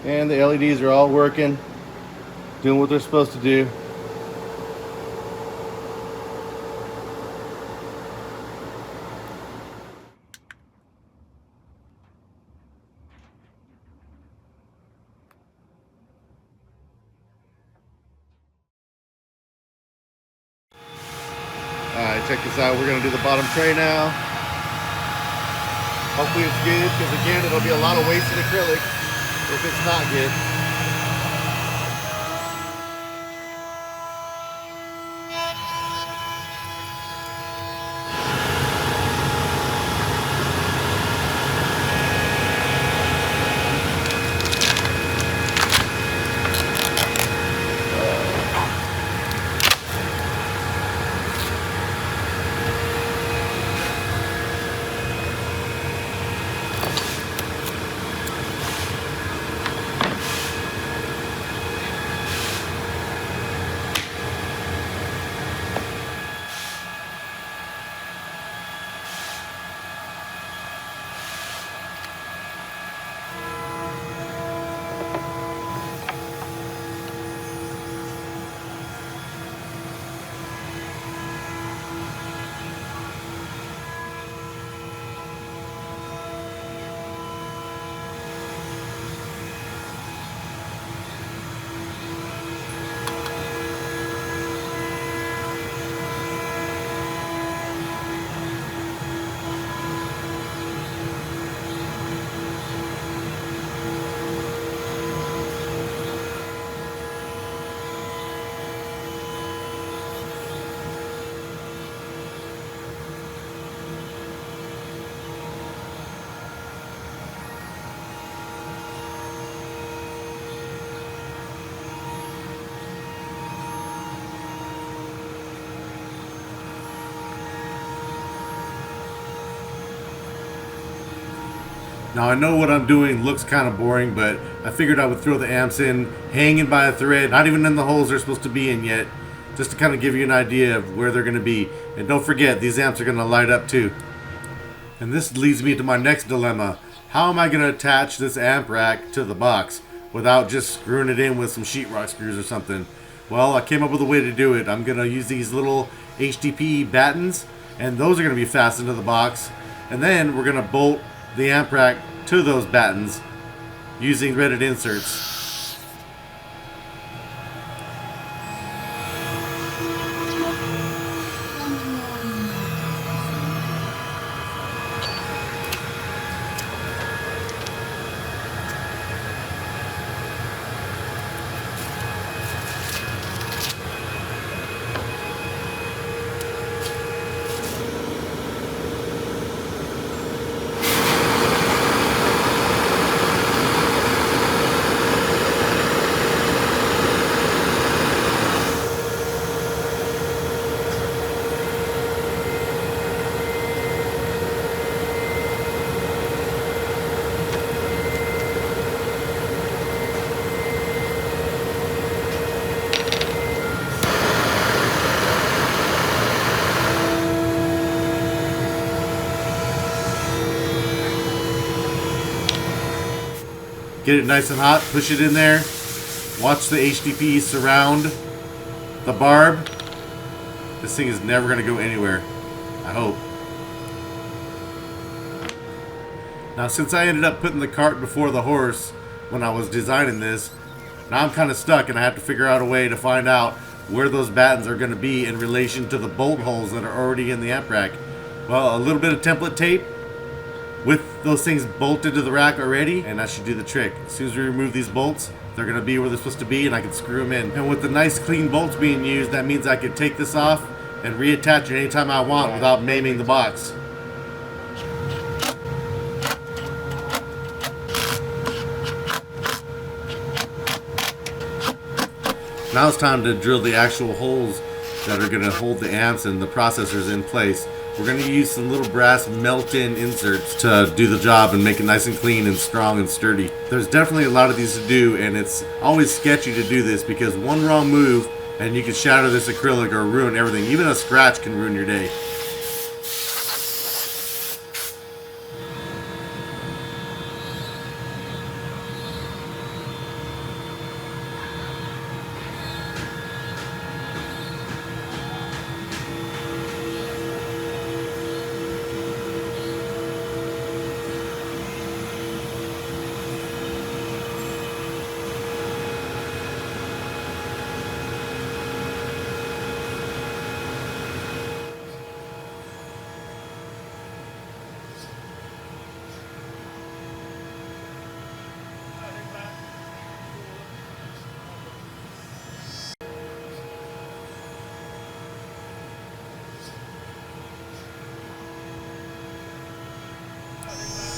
And the LEDs are all working, doing what they're supposed to do. Alright, check this out. We're going to do the bottom tray now. Hopefully it's good, because again, it'll be a lot of wasted acrylic if it's not good. Now I know what I'm doing looks kind of boring, but I figured I would throw the amps in hanging by a thread, not even in the holes they're supposed to be in yet, just to kind of give you an idea of where they're going to be. And don't forget, these amps are going to light up too. And this leads me to my next dilemma. How am I going to attach this amp rack to the box without just screwing it in with some sheetrock screws or something? Well, I came up with a way to do it. I'm going to use these little HDPE battens, and those are going to be fastened to the box. And then we're going to bolt the amp rack to those battens using threaded inserts. Get it nice and hot, push it in there, watch the HDPE surround the barb. This thing is never going to go anywhere, I hope. Now since I ended up putting the cart before the horse when I was designing this, now I'm kind of stuck and I have to figure out a way to find out where those battens are going to be in relation to the bolt holes that are already in the amp rack. Well, a little bit of template tape with those things bolted to the rack already, and that should do the trick. As soon as we remove these bolts, they're going to be where they're supposed to be, and I can screw them in. And with the nice clean bolts being used, that means I can take this off and reattach it anytime I want without maiming the box. Now it's time to drill the actual holes that are going to hold the amps and the processors in place. We're going to use some little brass melt-in inserts to do the job and make it nice and clean and strong and sturdy. There's definitely a lot of these to do, and it's always sketchy to do this because one wrong move and you can shatter this acrylic or ruin everything. Even a scratch can ruin your day.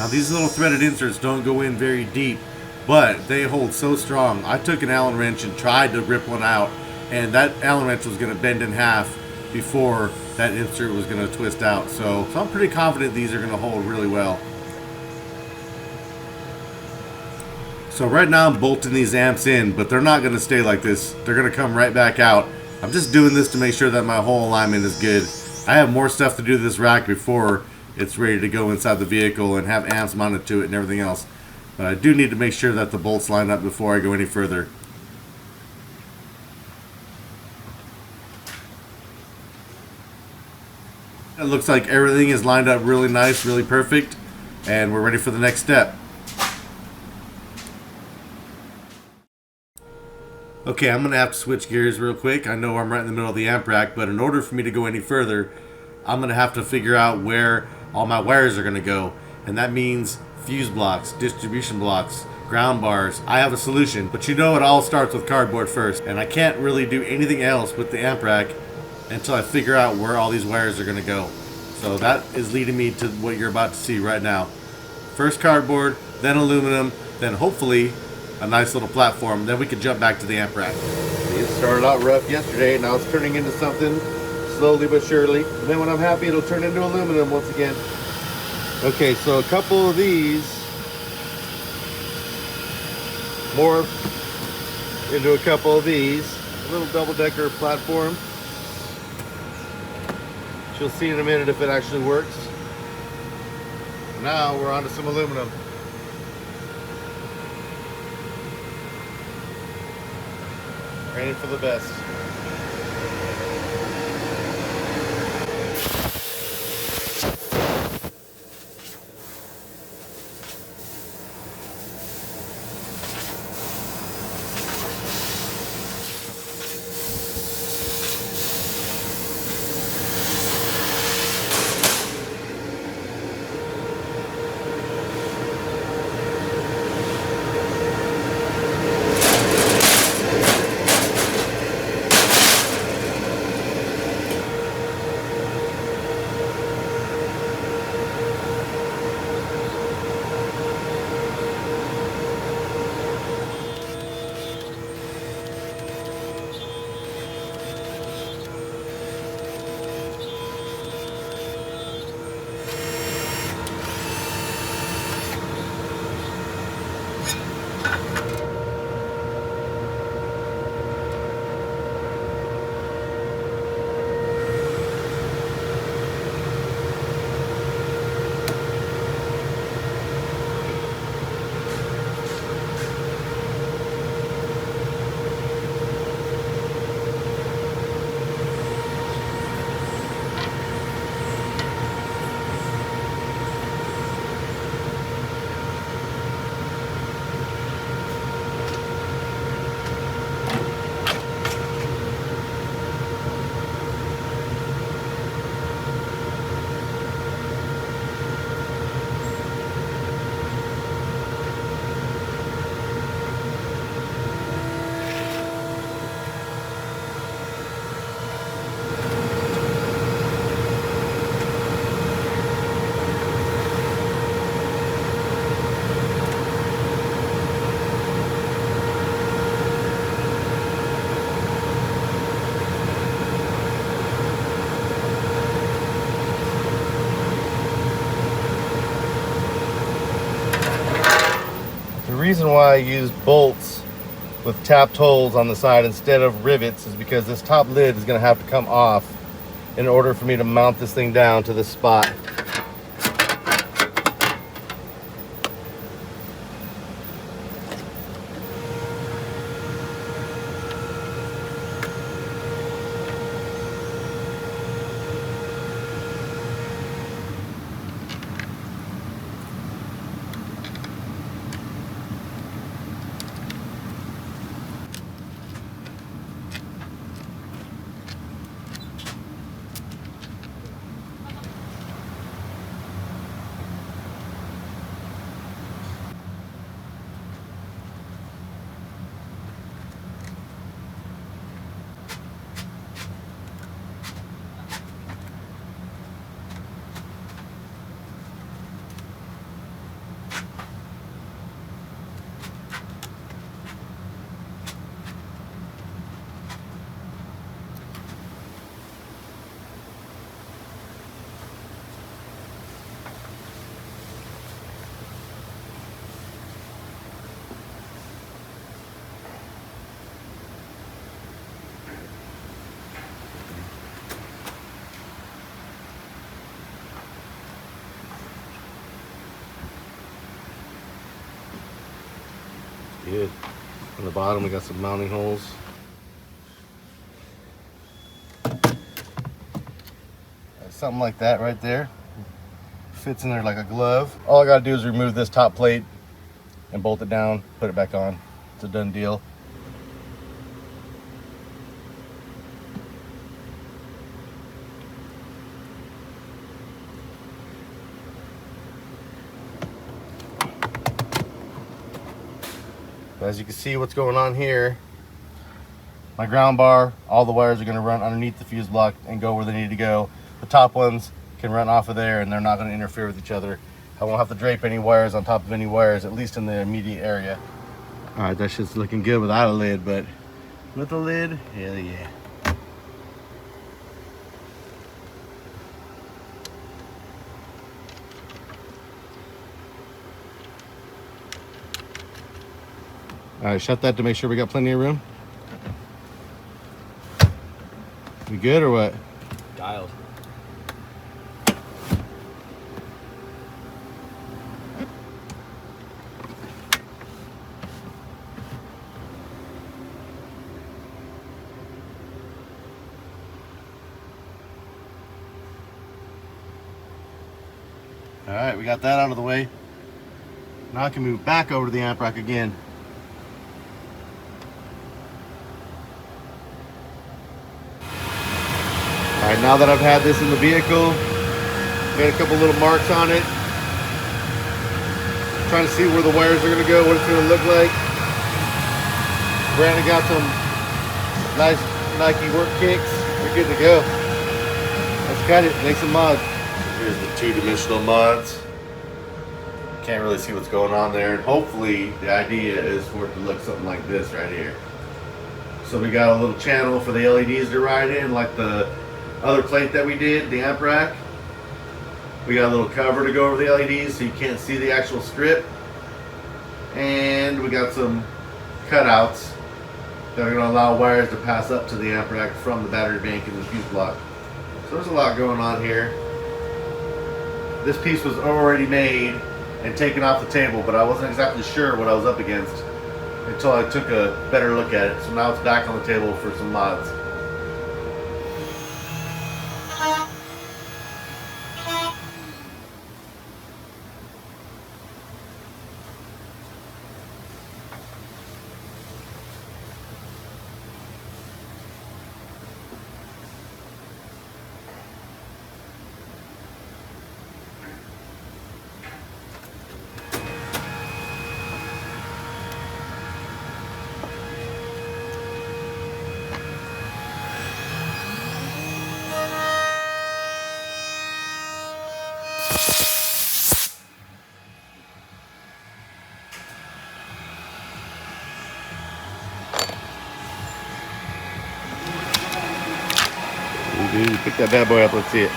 Now these little threaded inserts don't go in very deep, but they hold so strong. I took an Allen wrench and tried to rip one out, and that Allen wrench was going to bend in half before that insert was going to twist out. So I'm pretty confident these are going to hold really well. So right now I'm bolting these amps in, but they're not going to stay like this. They're going to come right back out. I'm just doing this to make sure that my whole alignment is good. I have more stuff to do to this rack before it's ready to go inside the vehicle and have amps mounted to it and everything else. But I do need to make sure that the bolts line up before I go any further. It looks like everything is lined up really nice, really perfect, and we're ready for the next step. Okay, I'm going to have to switch gears real quick. I know I'm right in the middle of the amp rack, but in order for me to go any further, I'm going to have to figure out where all my wires are going to go. And that means fuse blocks, distribution blocks, ground bars. I have a solution, but you know it all starts with cardboard first. And I can't really do anything else with the amp rack until I figure out where all these wires are going to go. So that is leading me to what you're about to see right now. First cardboard, then aluminum, then hopefully a nice little platform. Then we can jump back to the amp rack. It started out rough yesterday, now it's turning into something slowly but surely. And then when I'm happy, it'll turn into aluminum once again. Okay, so a couple of these morph into a couple of these. A little double-decker platform. You'll see in a minute if it actually works. Now we're on to some aluminum. Praying for the best. The reason why I use bolts with tapped holes on the side instead of rivets is because this top lid is going to have to come off in order for me to mount this thing down to this spot. Good. On the bottom, we got some mounting holes. Something like that right there. Fits in there like a glove. All I gotta do is remove this top plate and bolt it down, put it back on. It's a done deal. As you can see what's going on here, my ground bar, all the wires are going to run underneath the fuse block and go where they need to go. The top ones can run off of there and they're not going to interfere with each other. I won't have to drape any wires on top of any wires, at least in the immediate area. All right, that shit's looking good without a lid, but with a lid, hell yeah. All right, shut that to make sure we got plenty of room. We good or what? Dialed. All right, we got that out of the way. Now I can move back over to the amp rack again. All right, now that I've had this in the vehicle, made a couple little marks on it. Trying to see where the wires are gonna go, what it's gonna look like. Brandon got some nice Nike work kicks. We're good to go. Let's cut it, make some mods. Here's the two-dimensional mods. Can't really see what's going on there. And hopefully the idea is for it to look something like this right here. So we got a little channel for the LEDs to ride in, like the other plate that we did, the amp rack. We got a little cover to go over the LEDs so you can't see the actual strip. And we got some cutouts that are going to allow wires to pass up to the amp rack from the battery bank and the fuse block. So there's a lot going on here. This piece was already made and taken off the table, but I wasn't exactly sure what I was up against until I took a better look at it. So now it's back on the table for some mods. Dude, pick that bad boy up, let's see it.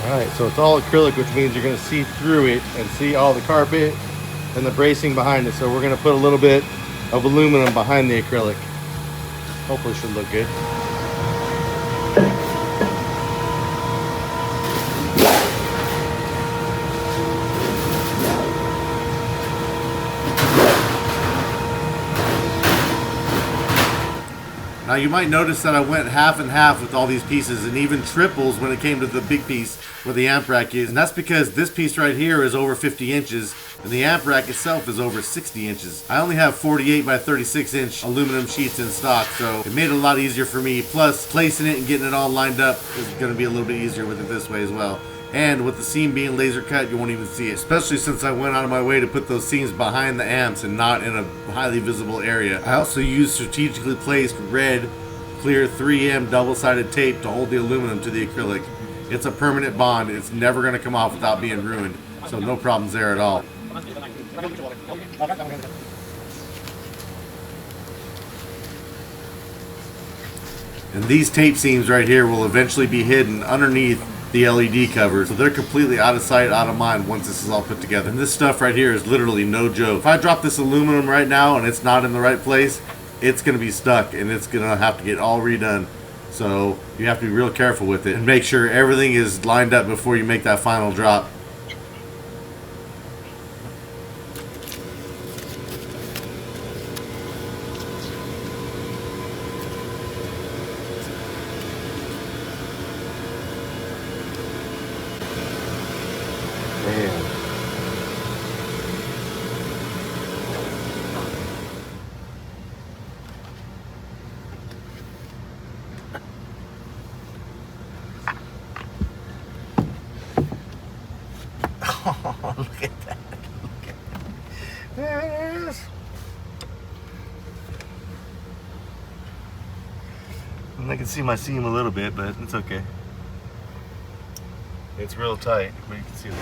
Alright, so it's all acrylic, which means you're going to see through it and see all the carpet and the bracing behind it. So we're going to put a little bit of aluminum behind the acrylic. Hopefully it should look good. Now you might notice that I went half and half with all these pieces, and even triples when it came to the big piece where the amp rack is. And that's because this piece right here is over 50 inches And the amp rack itself is over 60 inches. I only have 48 by 36 inch aluminum sheets in stock, so it made it a lot easier for me. Plus, placing it and getting it all lined up is going to be a little bit easier with it this way as well. And with the seam being laser cut, you won't even see it. Especially since I went out of my way to put those seams behind the amps and not in a highly visible area. I also used strategically placed red, clear 3M double-sided tape to hold the aluminum to the acrylic. It's a permanent bond. It's never going to come off without being ruined. So no problems there at all. And these tape seams right here will eventually be hidden underneath the LED cover, so they're completely out of sight, out of mind once this is all put together. And this stuff right here is literally no joke. If I drop this aluminum right now and it's not in the right place, it's going to be stuck and it's going to have to get all redone. So you have to be real careful with it and make sure everything is lined up before you make that final drop. Oh, look at that. Look at that. There it is. And I can see my seam a little bit, but it's okay. It's real tight, but you can see it.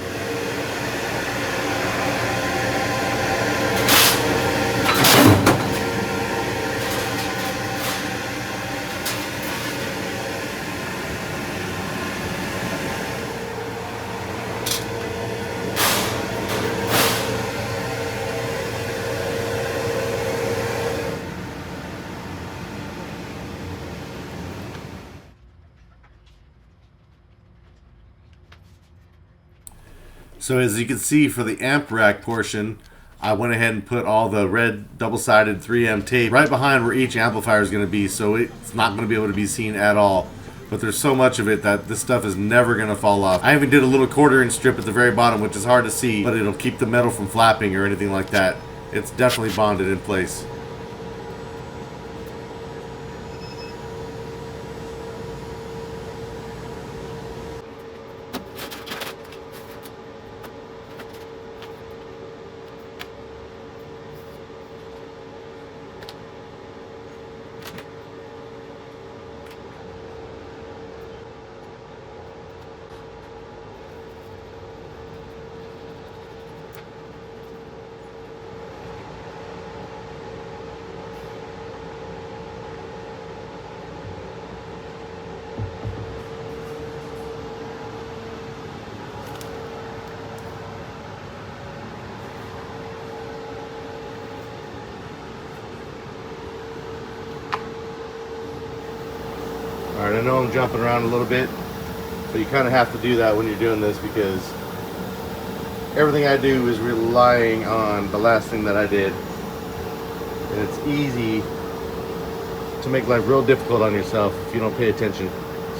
So as you can see for the amp rack portion, I went ahead and put all the red double-sided 3M tape right behind where each amplifier is going to be, so it's not going to be able to be seen at all. But there's so much of it that this stuff is never going to fall off. I even did a little 1/4 strip at the very bottom, which is hard to see, but it'll keep the metal from flapping or anything like that. It's definitely bonded in place. Alright, I know I'm jumping around a little bit, but you kind of have to do that when you're doing this because everything I do is relying on the last thing that I did. And it's easy to make life real difficult on yourself if you don't pay attention.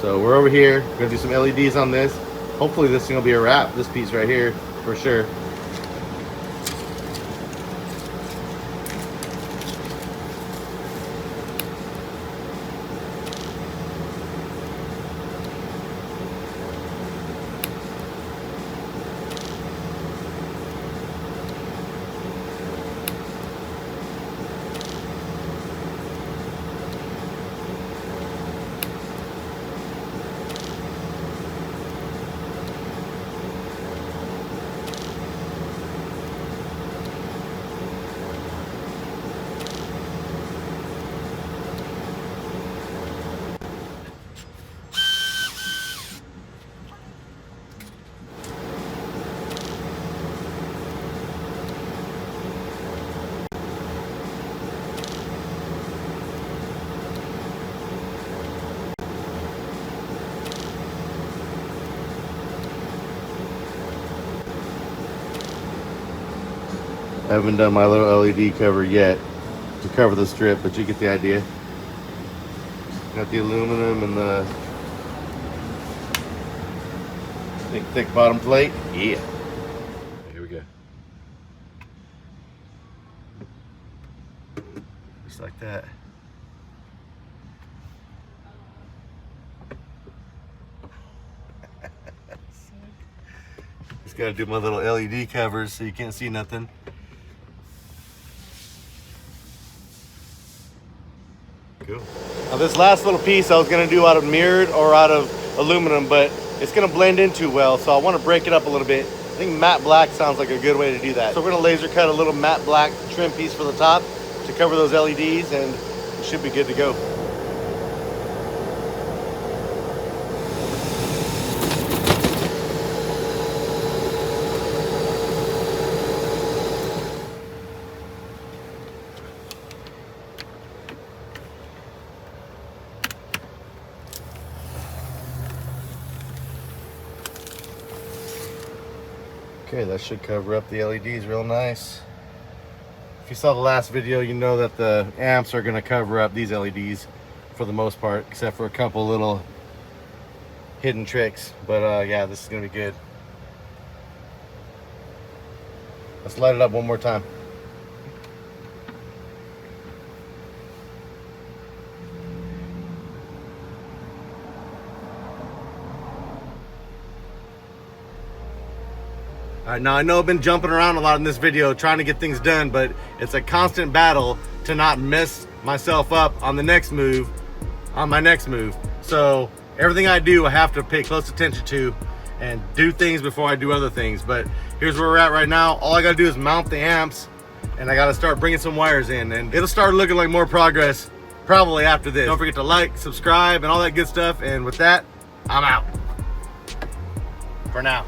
So we're over here, we're going to do some LEDs on this. Hopefully this thing will be a wrap, this piece right here, for sure. I haven't done my little LED cover yet to cover the strip, but you get the idea. Got the aluminum and the thick bottom plate. Yeah. Here we go. Just like that. Just gotta do my little LED covers so you can't see nothing. Cool. Now this last little piece I was gonna do out of mirrored or out of aluminum, but it's gonna blend in too well, so I wanna break it up a little bit. I think matte black sounds like a good way to do that. So we're gonna laser cut a little matte black trim piece for the top to cover those LEDs, and it should be good to go. Okay, that should cover up the LEDs real nice. If you saw the last video, you know that the amps are going to cover up these LEDs for the most part, except for a couple little hidden tricks. But yeah, this is going to be good. Let's light it up one more time. All right, now I know I've been jumping around a lot in this video trying to get things done, but it's a constant battle to not mess myself up on the next move, on my next move. So everything I do, I have to pay close attention to and do things before I do other things. But here's where we're at right now. All I gotta do is mount the amps, and I gotta start bringing some wires in, and it'll start looking like more progress probably after this. Don't forget to like, subscribe, and all that good stuff. And with that, I'm out for now.